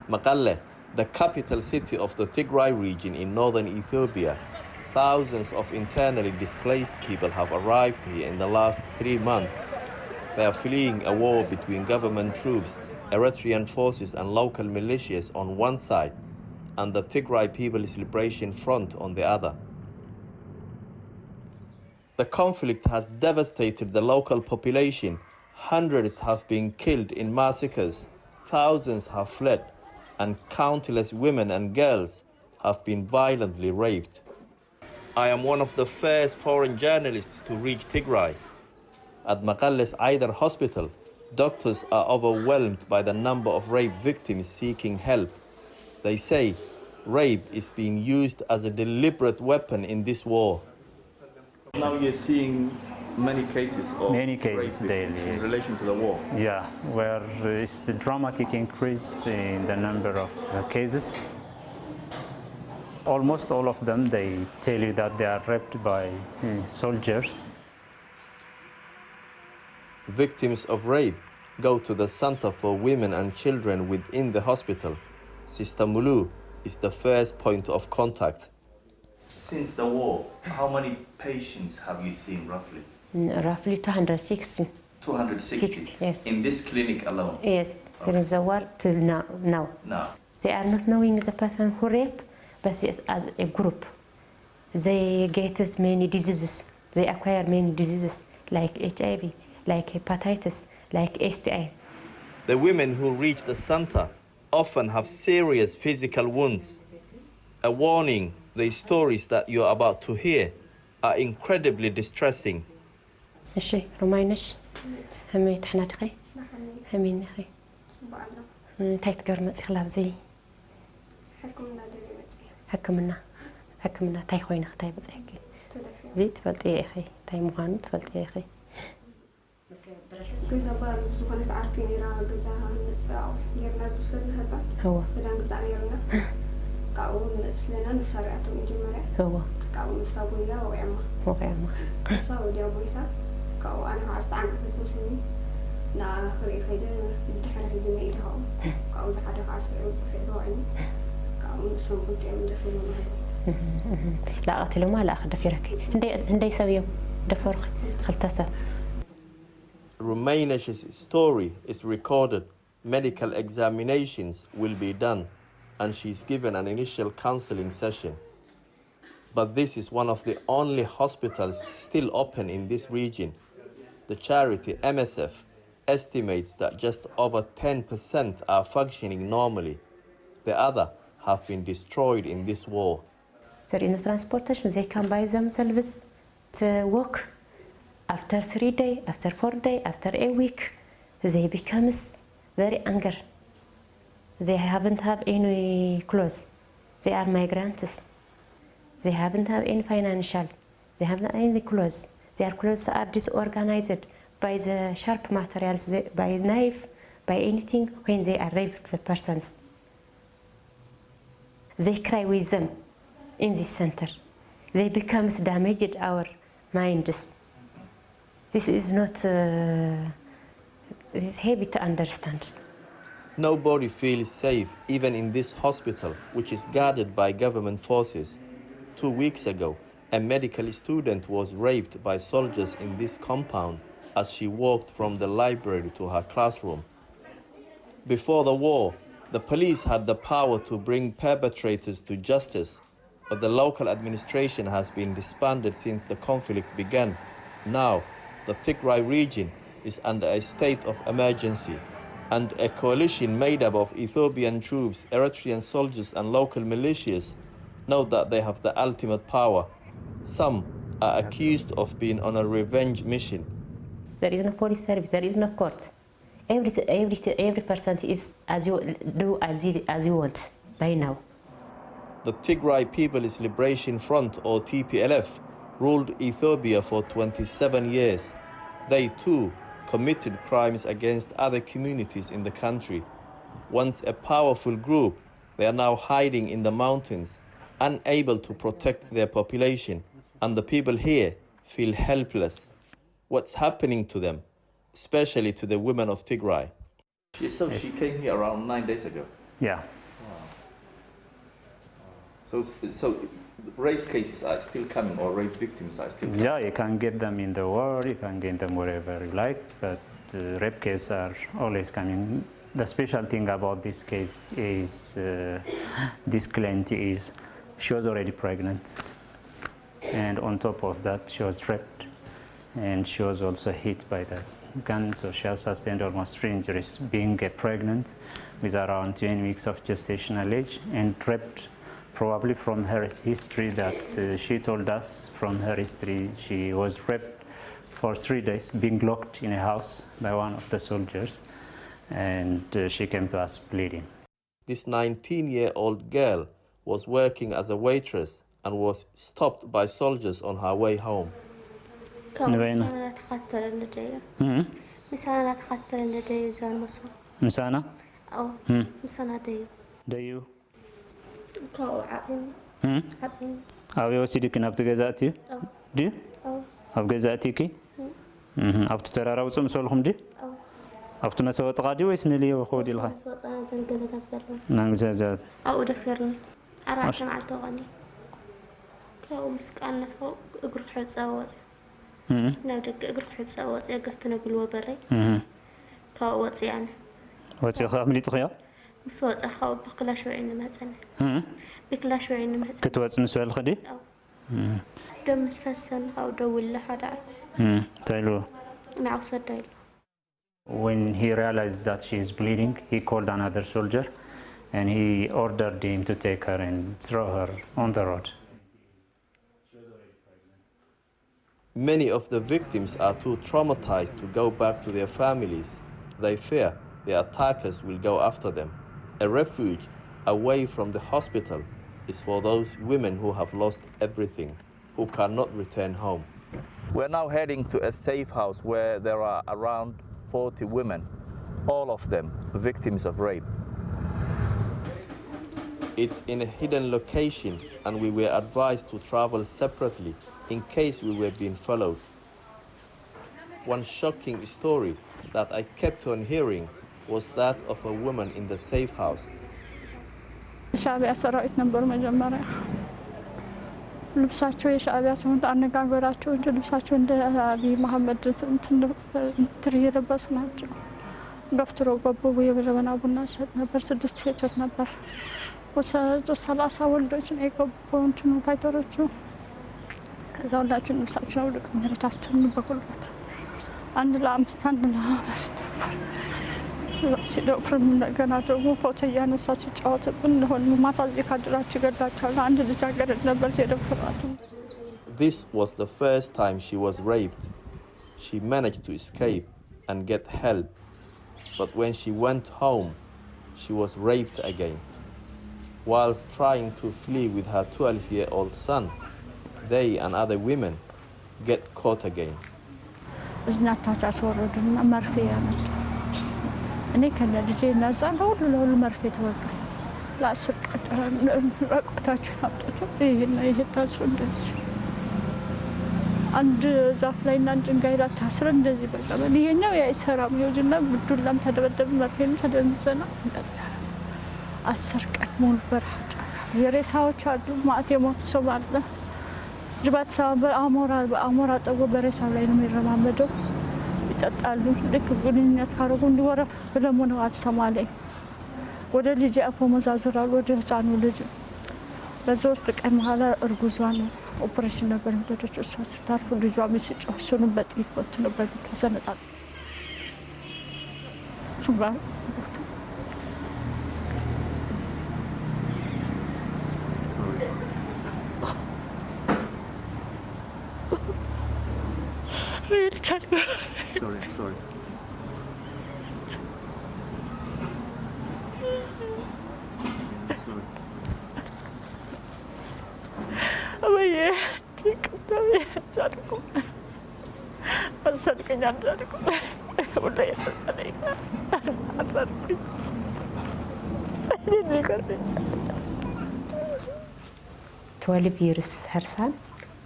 Mekelle, the capital city of the Tigray region in northern Ethiopia, thousands of internally displaced people have arrived here in the last 3 months. They are fleeing a war between government troops, Eritrean forces and local militias on one side, and the Tigray People's Liberation Front on the other. The conflict has devastated the local population. Hundreds have been killed in massacres, thousands have fled, and countless women and girls have been violently raped. I am one of the first foreign journalists to reach Tigray. At Mekelle's Aider hospital, doctors are overwhelmed by the number of rape victims seeking help. They say rape is being used as a deliberate weapon in this war. Now you're seeing many cases of rape daily in relation to the war. Yeah, where it's a dramatic increase in the number of cases. Almost all of them, they tell you that they are raped by soldiers. Victims of rape go to the Center for Women and Children within the hospital. Sister Mulu is the first point of contact. Since the war, how many patients have you seen roughly? Roughly 260. 260? Yes. In this clinic alone? Yes, since the war till now. Now? They are not knowing the person who raped, but it's as a group. They get many diseases. They acquire many diseases like HIV, like hepatitis, like STI. The women who reach the center often have serious physical wounds. A warning, the stories that you are about to hear are incredibly distressing. الشي روماينش همي تحنا تخي همي نخي تايت قرمت خلاف زي حكمنا تاي خوينا تاي بتحكي زيت فلتي يا اخي تاي مهان فلتي يا اخي كذا بار زوجنا عارفين يرى كذا نسأل غيرنا زوجنا هذا هو بدنا كذا غيرنا كأول مثلنا نسرعتهم يجمعنا هو كأول نسويها وعما نسوي دي أبويها كأو أنا عايز عنك مسلمي نا فريق هيدا بتحرك الجميع ده كأو ده حدا عايز في روعين كأو نسوي قلت أم دفير ما لا قتلوا ما لا أخذ دفيرك هندي يسويهم دفرق خلتصة. Rumainesh's story is recorded, medical examinations will be done, and she's given an initial counseling session. But this is one of the only hospitals still open in this region. The charity MSF estimates that just over 10% are functioning normally. The other have been destroyed in this war. There is no transportation. They can buy themselves to work. After 3 days, after 4 days, after a week, they become very angry. They haven't have any clothes. They are migrants. They haven't have any financial. They haven't any clothes. Their clothes are disorganized by the sharp materials, by knife, by anything when they are raped the persons. They cry with them in this center. They become damaged our minds. This is not, this is heavy to understand. Nobody feels safe, even in this hospital, which is guarded by government forces. 2 weeks ago, a medical student was raped by soldiers in this compound as she walked from the library to her classroom. Before the war, the police had the power to bring perpetrators to justice, but the local administration has been disbanded since the conflict began. Now, the Tigray region is under a state of emergency, and a coalition made up of Ethiopian troops, Eritrean soldiers and local militias know that they have the ultimate power. Some are accused of being on a revenge mission. There is no police service, there is no court. Every person is as you want by now. The Tigray People's Liberation Front, or TPLF, ruled Ethiopia for 27 years. They too committed crimes against other communities in the country. Once a powerful group, they are now hiding in the mountains, unable to protect their population, and the people here feel helpless. What's happening to them, especially to the women of Tigray? So she came here around 9 days ago? Yeah. So rape cases are still coming, or rape victims are still coming? Yeah, you can get them in the war, you can get them wherever you like, but rape cases are always coming. The special thing about this case is this client is she was already pregnant, and on top of that she was raped, and she was also hit by the gun, so she has sustained almost 3 injuries being pregnant with around 20 weeks of gestational age, and raped. Probably from her history that she told us, from her history, she was raped for 3 days, being locked in a house by one of the soldiers, and she came to us bleeding. This 19-year-old girl was working as a waitress and was stopped by soldiers on her way home. أو يوسيدك نبت جزاتي دي أو جزاتيكي أو تترى روسم سولهم دي أو تنسوا تقادي ويسنلي وخودي لها نعزازات أو دفرني أراك مع التوغني كأو مسكان فوق أجر حد سواسي نودك أجر حد سواسي أقفتنا بالوبري كأو واتي يعني واتي خا ملي تخيا بصوت أخاو بكلا شوي مثلا بكلا شوي مثلا كتوات نسوال خدي دم مسفسن أو دول لحدا تايلو مع صدايل. When he realized that she is bleeding, he called another soldier and he ordered him to take her and throw her on the road. Many of the victims are too traumatized to go back to their families. They fear the attackers will go after them. A refuge away from the hospital is for those women who have lost everything, who cannot return home. We're now heading to a safe house where there are around 40 women, all of them victims of rape. It's in a hidden location, and we were advised to travel separately in case we were being followed. One shocking story that I kept on hearing was that of a woman in the safe house. شعبي أسرائيل نمبر مجمرة لبساتشو يشعبي أسمون أنا قاعدة أنت لبساتشو عند أبي محمد تري لبس ناجو دفتر وبابو ويبرمنا أبو الناس نبر سدست سيتوت نبر وسلاسة ولدوش نيكو بونتو فايتورتشو كذا ولدوش لبساتشو ولدك مرتاستو نبكولات أنا لا أمستان لا بس ሲደፍር እንደገና ደግሞ ፎቶ እያነሳች ጫወትብን ነው ማታ እዚህ ካድራችሁ ገላችኋል አንድ ልጅ አገረድ ነበር የደፈራት This was the first time she was raped. She managed to escape and get help, but when she went home she was raped again. Whilst trying to flee with her 12-year-old son, they and other women get caught again. እዝናታቸው አስወረዱና መርፌ ያመጡ እኔ ከነልጄ ነዛ ሁሉ መርፌ ተወጋ ላስቀጥ ረቆታቸው አጥቶ ይሄ ታስሮ እንደዚህ አንድ ዛፍ ላይ እና ድንጋይ ላይ ታስረ እንደዚህ በቃ ይሄኛው ያይሰራም ይወጅና ዱላም ተደበደበ መርፌም ተደምዘና አሰርቀት ሙሉ በራጫ የሬሳዎች አሉ ማት የሞቱ ሰው አለ ጅባት ሳበ አሞራ ጠጎ በሬሳው ላይ ነው የሚረማመደው ይጣጣሉ ልክ ግንኙነት ካረጉ እንዲወራ ለሞነው አትሰማለኝ ወደ ልጅ አፎ መዛዝራሉ ወደ ህፃኑ ልጅ በሶስት ቀን በኋላ እርጉዟን ኦፕሬሽን ነበር እንደተጨ ስታርፍ ልጇ መስጭው እሱንም በጥይት ወጥ ነበር ከሰነጣል ሱባ Sorry. Abaye, kitabe jadku. Asal kenyan jadku. Udah ya tadi. Asal. Ini kan. 12 years her son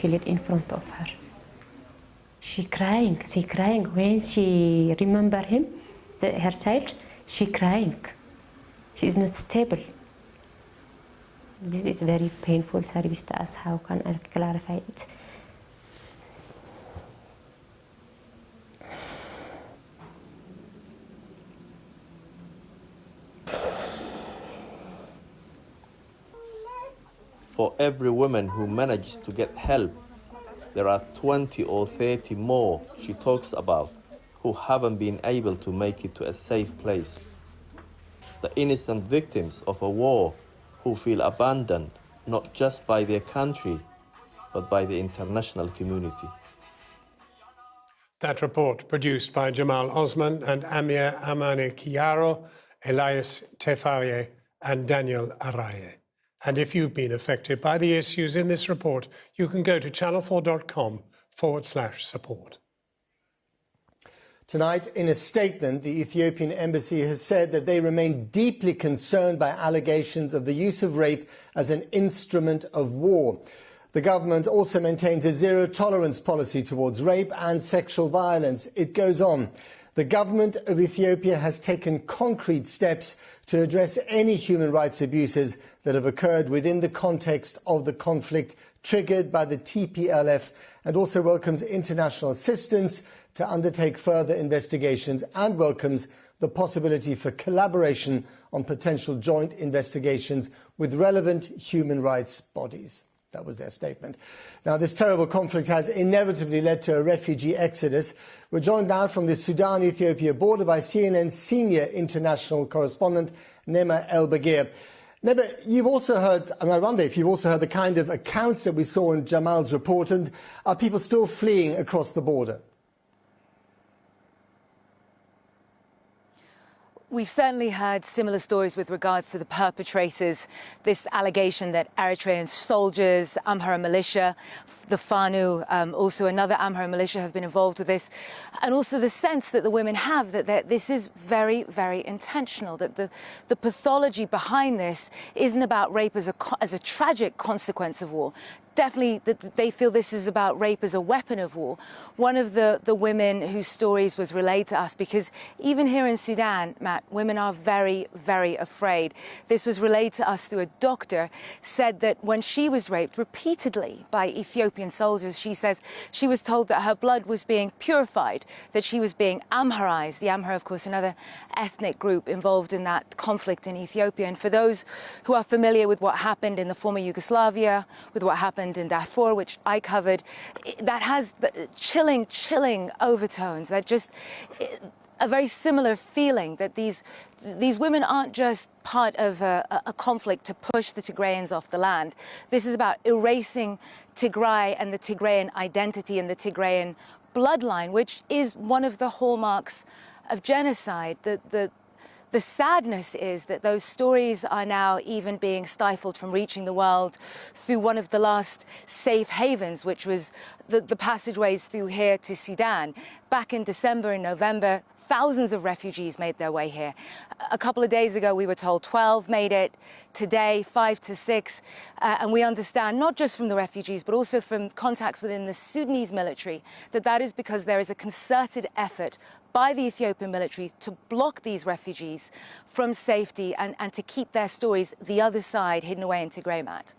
killed in front of her. She crying when she remember him, her child, she crying. She is not stable. This is very painful service to us. How can I clarify it? For every woman who manages to get help, there are 20 or 30 more she talks about who haven't been able to make it to a safe place. The innocent victims of a war who feel abandoned not just by their country, but by the international community. That report produced by Jamal Osman and Amir Amane Kiaro, Elias Tefaye and Daniel Araye. And if you've been affected by the issues in this report, you can go to channel4.com/support. Tonight, in a statement, the Ethiopian embassy has said that they remain deeply concerned by allegations of the use of rape as an instrument of war. The government also maintains a zero-tolerance policy towards rape and sexual violence. It goes on. The government of Ethiopia has taken concrete steps to address any human rights abuses that have occurred within the context of the conflict triggered by the TPLF, and also welcomes international assistance to undertake further investigations and welcomes the possibility for collaboration on potential joint investigations with relevant human rights bodies. That was their statement. Now, this terrible conflict has inevitably led to a refugee exodus. We're joined now from the Sudan-Ethiopia border by CNN senior international correspondent Nema El-Bagir. Nema, you've also heard, I wonder if you've also heard the kind of accounts that we saw in Jamal's report, and are people still fleeing across the border? We've certainly heard similar stories with regards to the perpetrators. This allegation that Eritrean soldiers, Amhara militia, the Fanu, also another Amhara militia have been involved with this. And also the sense that the women have that this is very, very intentional, that the pathology behind this isn't about rape as a tragic consequence of war. Definitely that they feel this is about rape as a weapon of war. One of the women whose stories was relayed to us, because even here in Sudan, Matt, women are very, very afraid. This was relayed to us through a doctor, said that when she was raped repeatedly by Ethiopian soldiers, she says she was told that her blood was being purified, that she was being Amharized. The Amhara, of course, another ethnic group involved in that conflict in Ethiopia. And for those who are familiar with what happened in the former Yugoslavia, with what happened in Darfur, which I covered, that has chilling overtones, that just a very similar feeling that these women aren't just part of a conflict to push the Tigrayans off the land. This is about erasing Tigray and the Tigrayan identity and the Tigrayan bloodline, which is one of the hallmarks of genocide. The sadness is that those stories are now even being stifled from reaching the world through one of the last safe havens, which was the passageways through here to Sudan. Back in December and November, thousands of refugees made their way here. A couple of days ago, we were told 12 made it. Today, 5 to 6. And we understand, not just from the refugees, but also from contacts within the Sudanese military, that is because there is a concerted effort by the Ethiopian military to block these refugees from safety and to keep their stories, the other side, hidden away in Tigray, Matt.